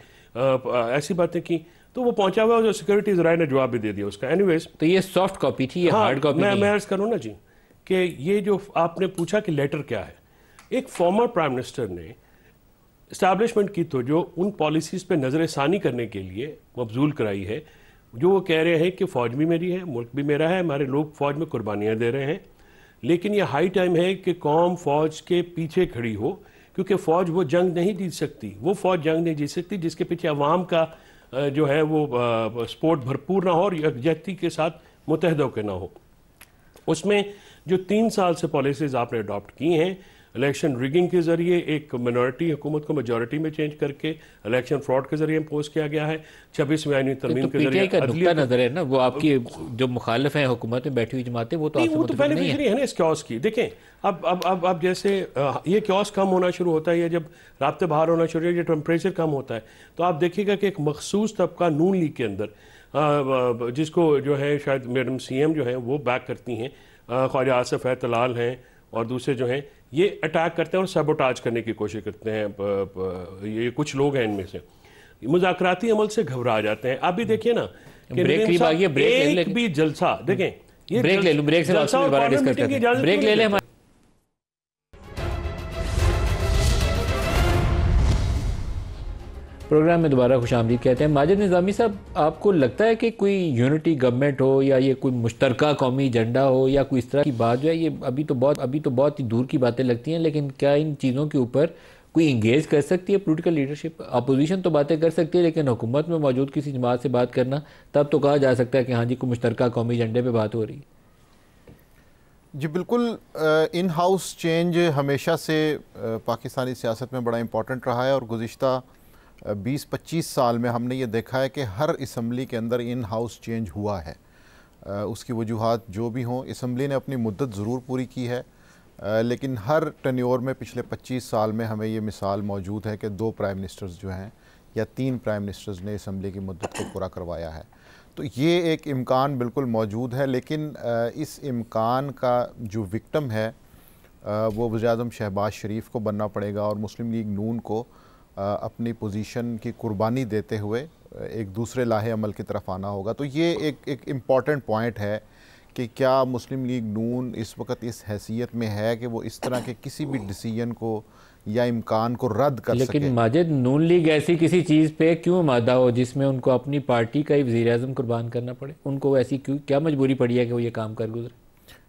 S2: ऐसी बातें की, तो वो पहुंचा हुआ, जो सिक्योरिटी ज़राए ने जवाब भी दे दिया उसका। एनीवेज,
S1: तो ये सॉफ्ट कॉपी थी, ये हार्ड कॉपी नहीं।
S2: मैं अर्ज करूँ ना जी कि ये जो आपने पूछा कि लेटर क्या है, एक फॉर्मर प्राइम मिनिस्टर ने इस्टेब्लिशमेंट की तो जो उन पॉलिसीज़ पे नज़र सानी करने के लिए मबजूल कराई है, जो वो कह रहे हैं कि फ़ौज भी मेरी है, मुल्क भी मेरा है, हमारे लोग फ़ौज में कुर्बानियाँ दे रहे हैं, लेकिन ये हाई टाइम है कि कौम फ़ौज के पीछे खड़ी हो, क्योंकि फ़ौज वो जंग नहीं जीत सकती, वो फ़ौज जंग नहीं जीत सकती जिसके पीछे अवाम का जो है वो सपोर्ट भरपूर ना हो और यकजहती के साथ मुतहद होकर ना हो। उसमें जो 3 साल से पॉलिसीज़ आपने अडॉप्ट की हैं, इलेक्शन रिगिंग के जरिए एक मिनॉरिटी हुकूमत को मेजॉरिटी में चेंज करके इलेक्शन फ्रॉड के जरिए इम्पोज किया गया है, 26वीं आईनी तरमीम के जरिए
S1: नुक्ता नजर है ना, वो आपकी जो मुखालिफ हैं हुकूमत में बैठी हुई जमातें, वो तो
S2: वो तो पहले भी है ना इस क्योस की। देखें, अब जैसे ये क्योस कम होना शुरू होता है, या जब राब्ते बाहर होना शुरू होता है, टेम्परेचर कम होता है, तो आप देखिएगा कि एक मखसूस तबका नून लीग के अंदर, जिसको जो है शायद मैडम CM जो है वो बैक करती हैं, ख्वाजा आसिफ है, तलाल हैं और दूसरे जो हैं, ये अटैक करते हैं और सबोटाज करने की कोशिश करते हैं। ये कुछ लोग हैं इनमें से, मुज़ाकराती अमल से घबरा जाते हैं। आप भी देखिए ना कि एक भी जलसा, देखें, ये
S1: ब्रेक ले लूं, ब्रेक से दोबारा डिस्कस करते हैं, ब्रेक ले लें। प्रोग्राम में दोबारा खुशामदीद कहते हैं। माजिद निज़ामी साहब, आपको लगता है कि कोई यूनिटी गवर्नमेंट हो या ये कोई मुश्तरका कौमी एजेंडा हो या कोई इस तरह की बात जो है, ये अभी तो बहुत ही दूर की बातें लगती हैं, लेकिन क्या इन चीज़ों के ऊपर कोई इंगेज कर सकती है पॉलिटिकल लीडरशिप? अपोजिशन तो बातें कर सकती है, लेकिन हुकूमत में मौजूद किसी जमात से बात करना, तब तो कहा जा सकता है कि हाँ जी कोई मुश्तरका कौमी एजेंडे पर बात हो रही है।
S5: जी बिल्कुल, इन हाउस चेंज हमेशा से पाकिस्तानी सियासत में बड़ा इम्पोर्टेंट रहा है, और गुज़िश्ता 20-25 साल में हमने ये देखा है कि हर असम्बली के अंदर इन हाउस चेंज हुआ है। उसकी वजूहात जो भी हों, असम्बली ने अपनी मुद्दत ज़रूर पूरी की है, लेकिन हर टेन्योर में पिछले 25 साल में हमें ये मिसाल मौजूद है कि 2 प्राइम मिनिस्टर्स जो हैं या 3 प्राइम मिनिस्टर्स ने असम्बली की मुद्दत को पूरा करवाया है। तो ये एक इम्कान बिल्कुल मौजूद है, लेकिन इस इम्कान का जो विक्टिम है वो वज़ीर-ए-आज़म शहबाज शरीफ को बनना पड़ेगा, और मुस्लिम लीग नून को अपनी पोजीशन की कुर्बानी देते हुए एक दूसरे लाहे अमल की तरफ आना होगा। तो ये एक इम्पॉर्टेंट पॉइंट है कि क्या मुस्लिम लीग नून इस वक्त इस हैसियत में है कि वो इस तरह के किसी भी डिसीजन को या इम्कान को रद्द कर सके।
S1: लेकिन माजिद, नून लीग ऐसी किसी चीज़ पे क्यों मादा हो जिसमें उनको अपनी पार्टी का ही वज़ीर-ए-आज़म कुर्बान करना पड़े? उनको ऐसी क्यों, क्या मजबूरी पड़ी है कि वो ये काम कर गुजरे?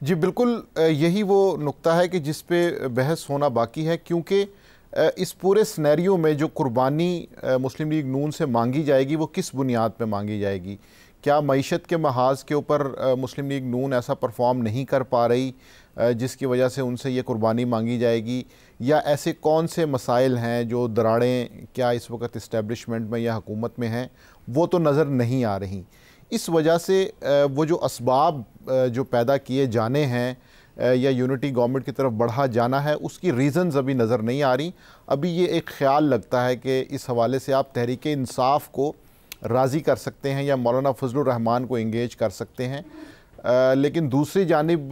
S5: जी बिल्कुल, यही वो नुक्ता है कि जिस पे बहस होना बाकी है, क्योंकि इस पूरे स्नैरियो में जो कुर्बानी मुस्लिम लीग नून से मांगी जाएगी वो किस बुनियाद पे मांगी जाएगी? क्या मईशत के महाज के ऊपर मुस्लिम लीग नून ऐसा परफॉर्म नहीं कर पा रही जिसकी वजह से उनसे ये कुर्बानी मांगी जाएगी, या ऐसे कौन से मसाइल हैं जो दरारें क्या इस वक्त इस्टेब्लिशमेंट में या हुकूमत में हैं, वो तो नज़र नहीं आ रही। इस वजह से वो जो असबाब जो पैदा किए जाने हैं या यूनिटी गवर्नमेंट की तरफ बढ़ा जाना है, उसकी रीज़न्स अभी नज़र नहीं आ रही। अभी ये एक ख़्याल लगता है कि इस हवाले से आप तहरीक इंसाफ को राज़ी कर सकते हैं या मौलाना फजलुर रहमान को इंगेज कर सकते हैं, लेकिन दूसरी जानिब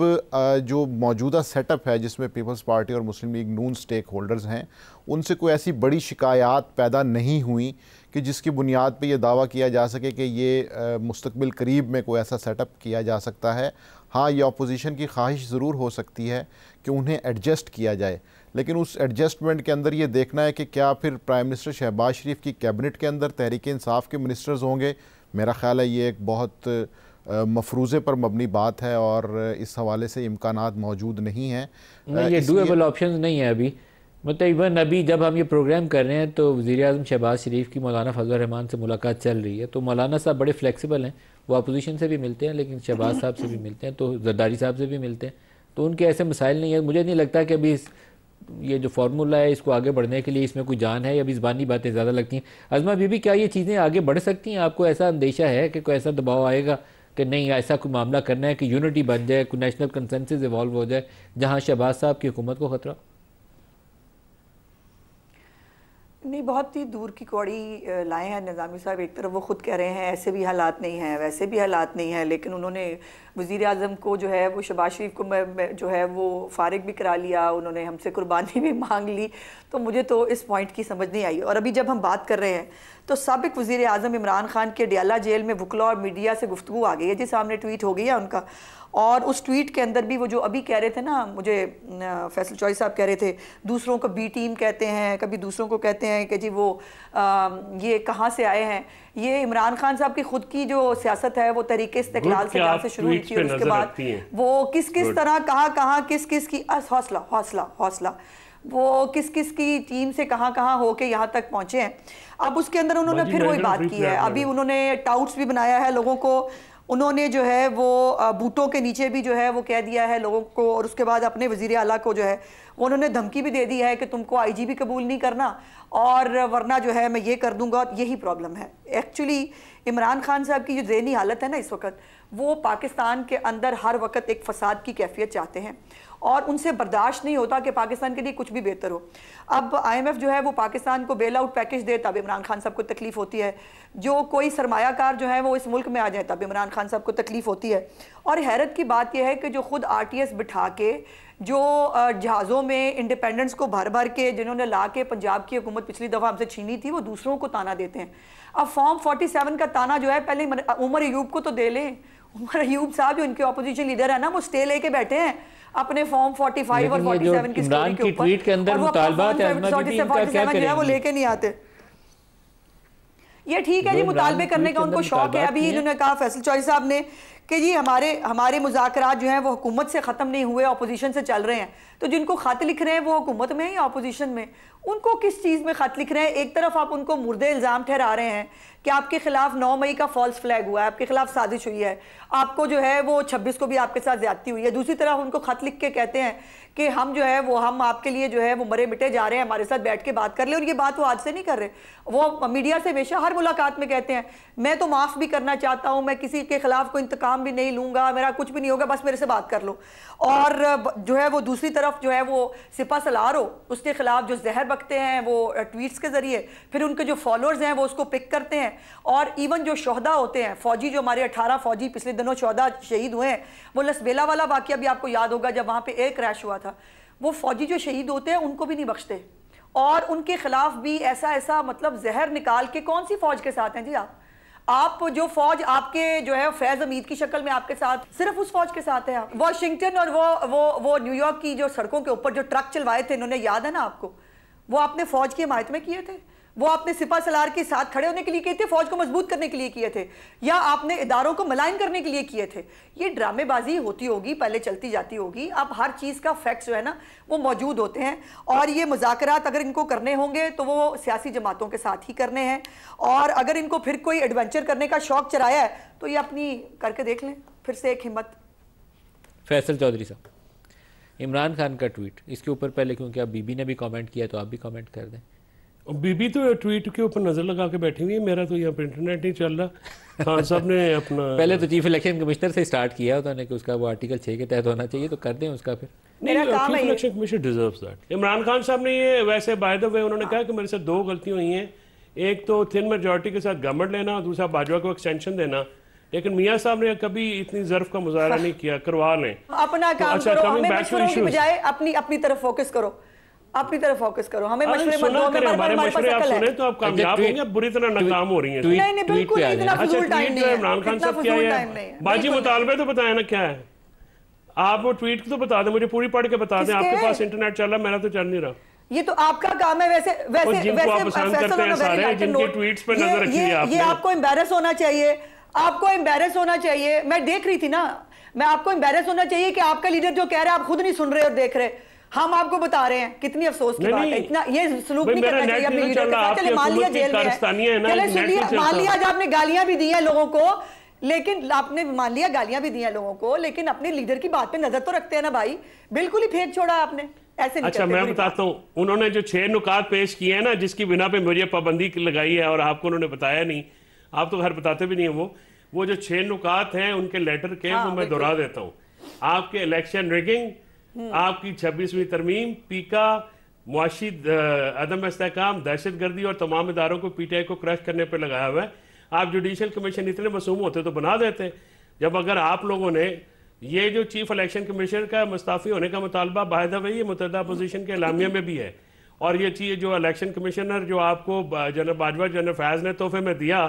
S5: जो मौजूदा सेटअप है जिसमें पीपल्स पार्टी और मुस्लिम लीग नून स्टेक होल्डर्स हैं, उनसे कोई ऐसी बड़ी शिकायत पैदा नहीं हुई कि जिसकी बुनियाद पे ये दावा किया जा सके कि ये मुस्तकबिल करीब में कोई ऐसा सेटअप किया जा सकता है। हाँ, ये अपोजिशन की ख्वाहिश ज़रूर हो सकती है कि उन्हें एडजस्ट किया जाए, लेकिन उस एडजस्टमेंट के अंदर ये देखना है कि क्या फिर प्राइम मिनिस्टर शहबाज शरीफ की कैबिनेट के अंदर तहरीक इंसाफ के मिनिस्टर्स होंगे। मेरा ख्याल है ये एक बहुत मफरूज़े पर मबनी बात है और इस हवाले से इम्कानात मौजूद नहीं हैं।
S1: ये डूएबल ऑप्शन नहीं है अभी। मतलब इवन अभी जब हम ये प्रोग्राम कर रहे हैं तो वज़ीर-ए-आज़म शहबाज शरीफ की मौलाना फजल रहमान से मुलाकात चल रही है, तो मौलाना साहब बड़े फ्लेक्सिबल हैं, वो अपोजिशन से भी मिलते हैं लेकिन शहबाज साहब से भी मिलते हैं, तो जरदारी साहब से भी मिलते हैं, तो उनके ऐसे मसाइल नहीं है। मुझे नहीं लगता कि अभी ये जो फार्मूला है इसको आगे बढ़ने के लिए इसमें कोई जान है, या अभी ज़बानी बातें ज़्यादा लगती हैं। अज़मा बीबी, क्या ये चीज़ें आगे बढ़ सकती हैं? आपको ऐसा अंदेशा है कि कोई ऐसा दबाव आएगा कि नहीं ऐसा कोई मामला करना है कि यूनिटी बन जाए, कोई नेशनल कंसेंसस इवॉल्व हो जाए जहाँ शहबाज साहब की हुकूमत को ख़तरा?
S3: नहीं, बहुत ही दूर की कौड़ी लाए हैं निज़ामी साहब। एक तरफ वो ख़ुद कह रहे हैं ऐसे भी हालात नहीं हैं, वैसे भी हालात नहीं हैं, लेकिन उन्होंने वज़ीर आज़म को जो है वो शहबाज शरीफ को जो है वो फ़ारिग भी करा लिया, उन्होंने हमसे कुर्बानी भी मांग ली। तो मुझे तो इस पॉइंट की समझ नहीं आई। और अभी जब हम बात कर रहे हैं तो साबिक़ वज़ीर आज़म इमरान खान के डियाला जेल में वकला और मीडिया से गुफ्तगू आ गई है जी, सामने ट्वीट हो गई है उनका। और उस ट्वीट के अंदर भी वो जो अभी कह रहे थे ना, मुझे फैसल चौधरी साहब कह रहे थे दूसरों को बी टीम कहते हैं, कभी दूसरों को कहते हैं कि जी वो ये कहाँ से आए हैं। ये इमरान खान साहब की खुद की जो सियासत है वो तरीके इस्तिक़लाल से जहाँ से शुरू हुई थी और उसके बाद वो किस किस तरह कहाँ किस किस की हौसला वो किस किस की टीम से कहाँ होके यहाँ तक पहुँचे हैं। अब उसके अंदर उन्होंने फिर वही बात की है। अभी उन्होंने टाउट्स भी बनाया है लोगों को, उन्होंने जो है वो बूटों के नीचे भी जो है वो कह दिया है लोगों को, और उसके बाद अपने वज़ीर आला को जो है उन्होंने धमकी भी दे दी है कि तुमको आईजी भी कबूल नहीं करना और वरना जो है मैं ये कर दूंगा। यही प्रॉब्लम है एक्चुअली। इमरान खान साहब की जो ज़हनी हालत है ना इस वक्त, वो पाकिस्तान के अंदर हर वक्त एक फ़साद की कैफियत चाहते हैं और उनसे बर्दाश्त नहीं होता कि पाकिस्तान के लिए कुछ भी बेहतर हो। अब IMF जो है वो पाकिस्तान को बेल आउट पैकेज दे तब इमरान खान साहब को तकलीफ़ होती है, जो कोई सरमायाकार जो है वो इस मुल्क में आ जाए तब इमरान खान साहब को तकलीफ़ होती है। और हैरत की बात यह है कि जो खुद RTS बिठा के जो जहाज़ों में इंडिपेंडेंस को भर भर के जिन्होंने ला के पंजाब की हुकूमत पिछली दफ़ा हमसे छीनी थी, वो दूसरों को ताना देते हैं। अब फॉर्म 47 का ताना जो है पहले उमर अयूब को तो दे लें। उमर अयूब साहब जो इनके अपोजिशन लीडर है ना, वो स्टे लेके बैठे हैं अपने फॉर्म 45 और 47 की स्टोरी के ऊपर, और वो 47 जो है वो लेके नहीं आते। ये ठीक है जी, मुतालबे करने का उनको शौक है। अभी इन्होंने कहा फैसल चौधरी साहब ने कि जी हमारे मुज़ाकरात जो हैं वो हुकूमत से ख़त्म नहीं हुए, अपोजिशन से चल रहे हैं। तो जिनको ख़त लिख रहे हैं वो हुकूमत में या अपोजिशन में, उनको किस चीज़ में ख़त लिख रहे हैं? एक तरफ आप उनको मुर्दे इल्ज़ाम ठहरा रहे हैं कि आपके खिलाफ 9 मई का फॉल्स फ्लैग हुआ है, आपके खिलाफ साजिश हुई है, आपको जो है वो 26 को भी आपके साथ ज्यादती हुई है। दूसरी तरफ उनको खत लिख के कहते हैं कि हम जो है वो हम आपके लिए जो है वो मरे मिटे जा रहे हैं, हमारे साथ बैठ के बात कर ले। और ये बात वो आज से नहीं कर रहे, वो मीडिया से हमेशा हर मुलाकात में कहते हैं मैं तो माफ़ भी करना चाहता हूँ, मैं किसी के खिलाफ कोई इंतकाम भी नहीं लूँगा, मेरा कुछ भी नहीं होगा, बस मेरे से बात कर लो। और जो है वो दूसरी तरफ जो है वो सिपा सलार हो उसके खिलाफ जो जहर बकते हैं वो ट्वीट्स के जरिए, फिर उनके जो फॉलोअर्स हैं वो उसको पिक करते हैं। और इवन जो शोहदा होते हैं, फौजी जो हमारे 18 फौजी पिछले दिनों 14 शहीद हुए हैं, वो लसबेला वाला वाकया भी आपको याद होगा जब वहाँ पे एयर क्रैश हुआ था। वो फौजी जो शहीद होते हैं उनको भी नहीं बख्शते और उनके खिलाफ भी ऐसा मतलब जहर निकाल के, कौन सी फौज के साथ हैं जी आप जो फौज आपके जो है फैज हमीद की शक्ल में आपके साथ, सिर्फ उस फौज के साथ है आप। वाशिंगटन और वो न्यूयॉर्क की जो सड़कों के ऊपर जो ट्रक चलवाए थे इन्होंने, याद है ना आपको, वो आपने फौज की हिमायत में किए थे, वो आपने सिपा सलार के साथ खड़े होने के लिए किए थे, फौज को मजबूत करने के लिए किए थे, या आपने इदारों को मलाइन करने के लिए किए थे। ये ड्रामेबाजी होती होगी, पहले चलती जाती होगी। अब हर चीज़ का फैक्ट्स जो है ना वो मौजूद होते हैं और ये मुज़ाकरात अगर इनको करने होंगे तो वो सियासी जमातों के साथ ही करने हैं। और अगर इनको फिर कोई एडवेंचर करने का शौक चराया है तो ये अपनी करके देख लें फिर से एक हिम्मत।
S1: फैसल चौधरी साहब, इमरान खान का ट्वीट, इसके ऊपर पहले क्योंकि आप बीबी ने भी कमेंट किया तो आप भी कमेंट कर दें।
S2: बीबी तो ट्वीट के ऊपर नजर लगा के बैठी हुई है, मेरा तो यहाँ पे इंटरनेट नहीं चल रहा। खान साहब ने अपना
S1: पहले तो चीफ इलेक्शन कमिश्नर से स्टार्ट किया उन्होंने कि उसका वो आर्टिकल 6 के तहत होना चाहिए, तो कर दें उसका फिर।
S2: Chief election commission deserves that. Imran Khan साहब ने ये वैसे बाय द वे उन्होंने कहा कि मेरे से 2 गलतियां हुई हैं, एक तो थिन मेजॉरिटी के साथ गवर्नमेंट लेना और दूसरा बाजवा को एक्सटेंशन देना। लेकिन मियाँ साहब ने कभी इतनी ज़र्फ का मुजाहरा नहीं किया, करवा लें
S3: अपना काम
S2: अच्छा,
S3: करो, हमें मशवरों की बजाय अपनी अपनी तरफ फोकस करो, अपनी तरफ फोकस करो, हमें मशवरे मत दो,
S2: हमारे मशवरे आप सुने तो आप कामयाब होंगे, बुरी तरह नाकाम हो रही हैं।
S3: नहीं नहीं बिल्कुल नहीं, इतना फजूल टाइम नहीं है।
S2: इमरान खान साहब क्या है बाजी मुतालबे तो बताया ना क्या है, आप वो ट्वीट तो बता दें, मुझे पूरी पढ़ के बता दें। आपके पास इंटरनेट चल रहा है, मेरा तो चल नहीं रहा।
S3: ये तो आपका काम है। वैसे वैसे
S2: जिनको आप पसंद करते हैं सारे, जिनके ट्वीट्स पे नजर रखी है आपने,
S3: ये आपको एम्बैरस होना चाहिए, आपको एम्बैरस होना चाहिए। मैं देख रही थी ना, मैं आपको एम्बैरस होना चाहिए कि आपका लीडर जो कह रहा है आप खुद नहीं सुन रहे और देख रहे। हम आपको बता रहे हैं, कितनी अफसोस की बात है। इतना ये सलूक नहीं करना चाहिए अपने लीडर के साथ। चले मान लिया जेल में है, चले सुनिए, मान लिया आज आपने गालियां भी दी हैं लोगों को, लेकिन आपने मान लिया गालियां भी दी हैं लोगों को, लेकिन अपने लीडर की बात पे नजर तो रखते हैं ना भाई। बिल्कुल ही फेंक छोड़ा आपने, ऐसे नहीं।
S2: अच्छा मैं बताता हूँ, उन्होंने जो 6 नुकात पेश किए हैं ना, जिसकी बिना पे मुझे पाबंदी लगाई है और आपको उन्होंने बताया नहीं, आप तो घर बताते भी नहीं है। वो जो 6 नुकात हैं उनके लेटर के, वो मैं दोहरा देता हूँ। आपके इलेक्शन रिगिंग, आपकी 26वीं तरमीम, पीका, मुआशी अदम इस्तेहकाम, दहशतगर्दी और तमाम इदारों को पीटीआई को क्रश करने पर लगाया हुआ है। आप जुडिशल कमीशन इतने मासूम होते तो बना देते। जब अगर आप लोगों ने ये जो चीफ इलेक्शन कमीशनर का मुस्ताफ़ी होने का मुतालबा बाय द वे ये मुतहदा अपोजिशन के एलामिया में भी है, और ये चीज़ जो इलेक्शन कमिश्नर जो आपको जनरल बाजवा जनरल फैज़ ने तोहफे में दिया,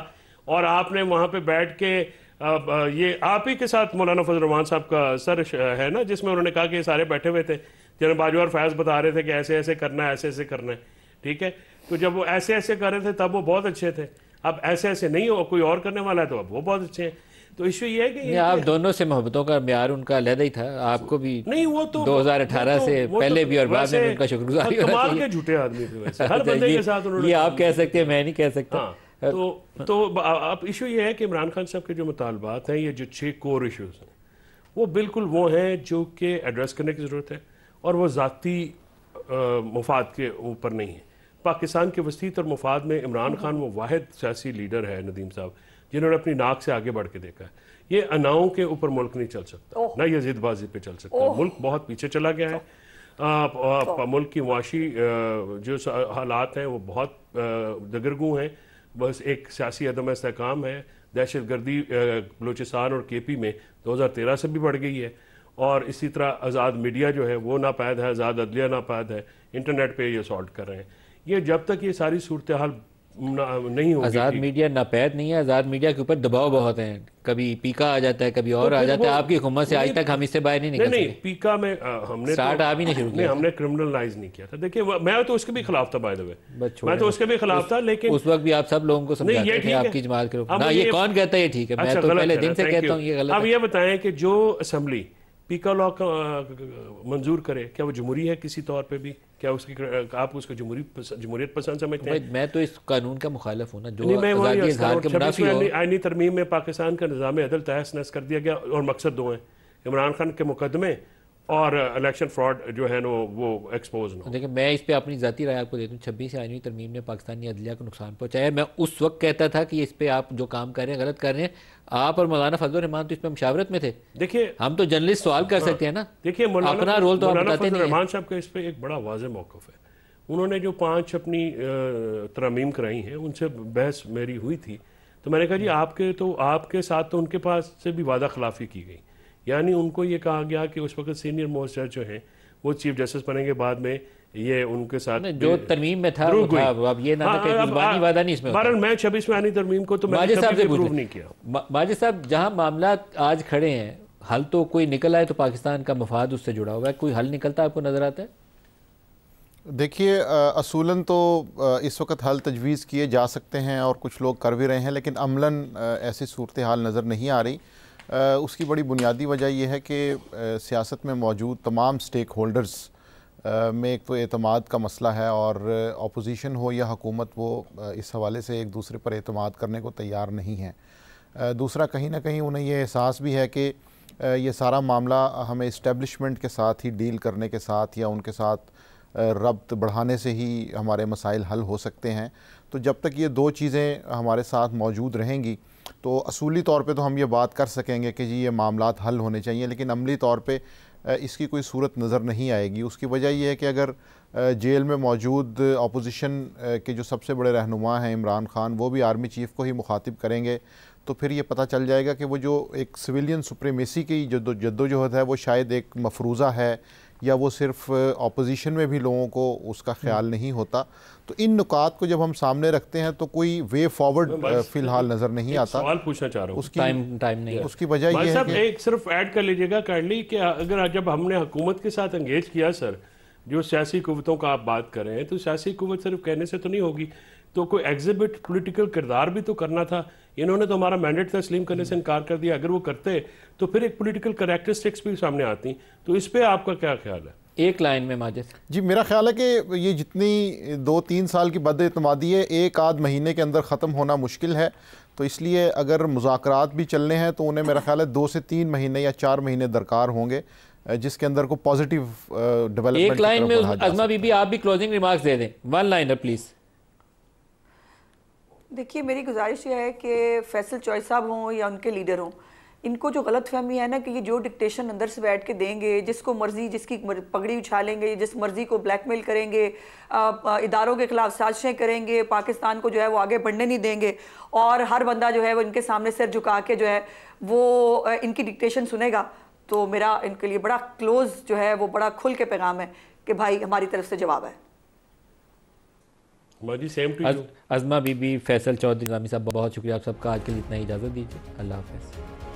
S2: और आपने वहाँ पे बैठ के ये आप ही के साथ मौलाना फजल रहमान साहब का सर है ना, जिसमें उन्होंने कहा कि ये सारे बैठे हुए थे, जनरल बाजवा और फैज़ बता रहे थे कि ऐसे ऐसे करना है, ऐसे ऐसे करना है, ठीक है। तो जब वो ऐसे ऐसे कर रहे थे तब वो बहुत अच्छे थे, अब ऐसे ऐसे नहीं हो, कोई और करने वाला है तो अब वो बहुत अच्छे हैं। तो इशू ये है कि
S1: आप दोनों से मोहब्बतों का म्यार उनका अलग ही था, आपको भी
S2: नहीं, वो तो
S1: 2018 से पहले भी और बाद में उनका शुक्रगुजारी होना चाहिए।
S2: कमाल के झूठे आदमी थे वैसे, हर बंदे के साथ उन्होंने,
S1: ये आप कह सकते हैं, मैं नहीं कह सकता।
S2: तो अब इशू ये है कि इमरान खान साहब के जो मुतालबात हैं, ये जो 6 कोर इशूज़ हैं, वो बिल्कुल वो हैं जो कि एड्रेस करने की ज़रूरत है, और वो ज़ाती मुफाद के ऊपर नहीं है। पाकिस्तान के वसीत और मुफाद में इमरान खान वो वाहिद सियासी लीडर है, नदीम साहब, जिन्होंने अपनी नाक से आगे बढ़ के देखा है। ये अनाओं के ऊपर मुल्क नहीं चल सकता, ना ये जिदबाजी पे चल सकता। मुल्क बहुत पीछे चला गया है। मुल्क की मुआशी जो हालात हैं वो बहुत दगरगू हैं। बस एक सियासी अदम इस्तेहकाम है, दहशतगर्दी बलूचिस्तान और केपी में 2013 से भी बढ़ गई है, और इसी तरह आज़ाद मीडिया जो है वो नापैद है, आज़ाद अदलिया नापैद है, इंटरनेट पे ये सॉल्ट कर रहे हैं। ये जब तक ये सारी सूरत हाल नहीं होगी,
S1: आज़ाद मीडिया नापैद नहीं है, आज़ाद मीडिया के ऊपर दबाव बहुत है, कभी पीका आ जाता है, कभी और आ जाता है। आपकी हुकूमत से आज तक हम इससे बाहर नहीं निकल सके।
S2: नहीं, पीका में हमने
S1: स्टार्ट आप ही नहीं शुरू किया,
S2: हमने क्रिमिनलाइज नहीं किया था। देखिए मैं तो उसके भी खिलाफ था, बाय द वे, मैं तो उसके भी खिलाफ था, लेकिन
S1: उस वक्त भी आप सब लोगों को समझाते थे आपकी जमात के ऊपर। ये कौन कहता है ये ठीक है, मैं तो पहले दिन से कहता हूँ ये गलत है।
S2: अब ये बताएं कि जो असेंबली पीका लॉ का मंजूर करे, क्या वो जमहूरी है किसी तौर पे भी? क्या उसकी आप उसको जमहूरियत पसंद समझते हैं?
S1: मैं तो इस कानून का मुखालिफ हूँ ना, जो आज़ादी इज़हार के मुनाफी हो।
S2: आईनी तरमीम में पाकिस्तान का निज़ाम अदल तहस नहस कर दिया गया, और मकसद 2 हैं, इमरान खान के मुकदमे और इलेक्शन फ्रॉड जो है ना वो एक्सपोज ना।
S1: देखिए मैं इस पे अपनी ज़ाती राय आपको देता हूँ। 26 आईनी तरमीम ने पाकिस्तानी अदलिया को नुकसान पहुँचाया। मैं उस वक्त कहता था कि इस पे आप जो काम कर रहे हैं गलत कर रहे हैं। आप और मौलाना फजल रहमान तो इस पे मुशावरत में थे।
S2: देखिए
S1: हम तो जर्नलिस्ट सवाल कर सकते हैं ना।
S2: देखिए
S1: अपना रोल तो आप बताते नहीं।
S2: रहमान साहब का इस पे एक बड़ा वाज़ेह मौक़िफ़ है। उन्होंने जो 5 अपनी तरमीम कराई हैं, उनसे बहस मेरी हुई थी, तो मैंने कहा जी आपके साथ तो उनके पास से भी वादा खिलाफ़ी की गई। यानी उनको ये कहा गया कि उस वक्त सीनियर मोस्ट जज जो हैं वो चीफ जस्टिस बनेंगे, बाद में ये उनके साथ
S1: जो तरमीम में था वो था। अब ये ना कि जुबानी वादा नहीं इसमें।
S2: बहरहाल मैं 26 में आनी तरमीम को तो मैंने कभी अप्रूव नहीं किया।
S1: माजिद साहब, जहां मामला आज खड़े हैं, हल तो कोई निकल आए तो पाकिस्तान का मफाद उससे जुड़ा हुआ है, कोई हल निकलता आपको नजर आता है?
S5: देखिए असूलन तो इस वक्त हल तजवीज़ किए जा सकते हैं और कुछ लोग कर भी रहे हैं, लेकिन अमलन ऐसी सूरत हाल नज़र नहीं आ रही। उसकी बड़ी बुनियादी वजह यह है कि सियासत में मौजूद तमाम स्टेक होल्डर्स में एक तो एतमाद का मसला है, और अपोजिशन हो या हुकूमत वो इस हवाले से एक दूसरे पर एतमाद करने को तैयार नहीं है। दूसरा, कहीं ना कहीं उन्हें ये एहसास भी है कि ये सारा मामला हमें इस्टेब्लिशमेंट के साथ ही डील करने के साथ या उनके साथ रब्त बढ़ाने से ही हमारे मसाइल हल हो सकते हैं। तो जब तक ये 2 चीज़ें हमारे साथ मौजूद रहेंगी तो असूली तौर पे तो हम ये बात कर सकेंगे कि जी ये मामलात हल होने चाहिए, लेकिन अमली तौर पे इसकी कोई सूरत नज़र नहीं आएगी। उसकी वजह यह है कि अगर जेल में मौजूद अपोजिशन के जो सबसे बड़े रहनुमा हैं इमरान खान, वो भी आर्मी चीफ़ को ही मुखातिब करेंगे तो फिर ये पता चल जाएगा कि वो जो एक सिविलियन सुप्रीमेसी की जद्दोजहद है वो शायद एक मफरूज़ा है, या वो सिर्फ ऑपोजिशन में भी लोगों को उसका ख्याल नहीं होता। तो इन नुकात को जब हम सामने रखते हैं तो कोई वे फॉरवर्ड फ़िलहाल नज़र नहीं आता।
S2: सवाल पूछना चाह रहा हूँ,
S5: उसकी
S1: टाइम नहीं,
S5: उसकी वजह ये है कि
S2: एक सिर्फ ऐड कर लीजिएगा काइंडली कि अगर जब हमने हुकूमत के साथ एंगेज किया सर, जो सियासी कुव्वतों का आप बात कर रहे हैं, तो सियासी कुव्वत सिर्फ कहने से तो नहीं होगी, तो कोई एग्जिबिट पॉलिटिकल किरदार भी तो करना था। इन्होंने तो हमारा मैंडेट तस्लीम करने से इनकार कर दिया। अगर वो करते तो फिर एक पॉलिटिकल कैरेक्टरिस्टिक्स भी सामने आती। तो इस पे आपका क्या ख्याल है?
S1: एक लाइन में माजिद
S5: जी, मेरा ख्याल है कि ये जितनी 2-3 साल की बदएतमादी है, एक आध महीने के अंदर ख़त्म होना मुश्किल है। तो इसलिए अगर मुज़ाकरात भी चलने हैं तो उन्हें मेरा ख्याल है 2 से 3 महीने या 4 महीने दरकार होंगे, जिसके अंदर को पॉजिटिव डेवलपमेंट।
S1: एक लाइन में अज़मा बीबी आप भी क्लोजिंग रिमार्क्स दे दें, 1 लाइनर प्लीज़।
S3: देखिए, मेरी गुजारिश ये है कि फैसल चॉइस साहब हों या उनके लीडर हों, इनको जो गलत फहमी है ना कि ये जो डिक्टेशन अंदर से बैठ के देंगे, जिसको मर्जी जिसकी पगड़ी उछालेंगे, जिस मर्जी को ब्लैकमेल करेंगे, इदारों के खिलाफ साजिशें करेंगे, पाकिस्तान को जो है वो आगे बढ़ने नहीं देंगे, और हर बंदा जो है वो इनके सामने सिर झुका के जो है वो इनकी डिक्टेशन सुनेगा, तो मेरा इनके लिए बड़ा क्लोज जो है वो बड़ा खुल के पैगाम है कि भाई हमारी तरफ से जवाब है।
S1: अज़मा बीबी, फैसल चौधरी, निज़ामी साहब, बहुत शुक्रिया आप सबका। आज के लिए इतना ही, इजाज़त दीजिए। अल्लाह हाफ़िज़।